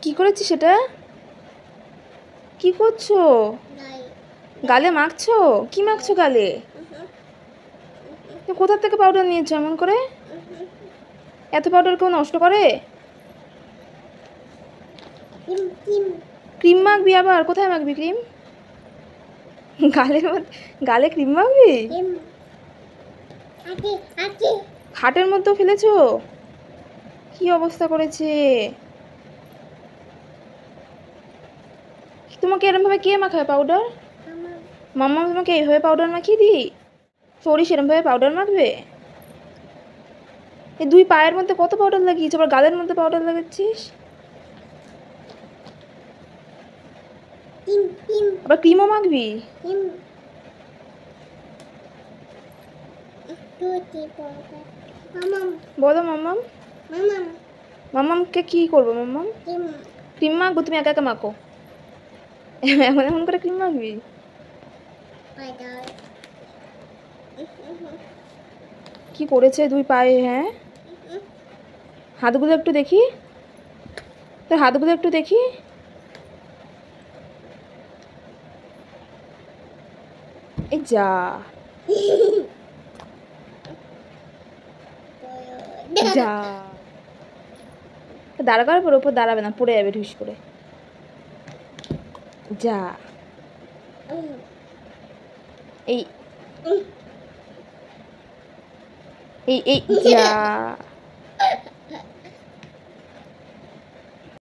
কি করেছিস সেটা? কি করছো? গালে মাখছো? কি মাখছো গালে? কোথা থেকে পাউডার নিয়েছো এমন করে? এত পাউডার কেউ নষ্ট করে? ক্রিম মাখবি আবার? কোথায় মাখবি ক্রিম? গালের মধ্যে? গালে ক্রিম মাখবি? খাটের মধ্যেও ফেলেছো? কি অবস্থা করেছে? তোমাকে এরম ভাবে কে মাখায় পাউডার? মাম্মা তোমাকে এইভাবে পাউডার মাখিয়ে দিই? সরিস এরম ভাবে পাউডার মাখবে? এই দুই পায়ের মধ্যে কত পাউডার লাগিয়েছিস, আবার গালের মধ্যে পাউডার লাগাচ্ছিস? আবার ক্রিমও মাখবি? বলো মাম্মাম। মাম্মামকে কি করবো মাম্মাম? ক্রিম মাখবো? তুমি একা একা মাখো। এমন এমন করে ক্রিম মাখবি? কি করেছে দুই পায়ে? হ্যাঁ, হাতগুলো একটু দেখি, তোর হাতগুলো একটু দেখি। এই যা, যা দাঁড়া করার পর ওপর দাঁড়াবে না, পড়ে যাবে ঢুস করে। যা, এই এই এই যা।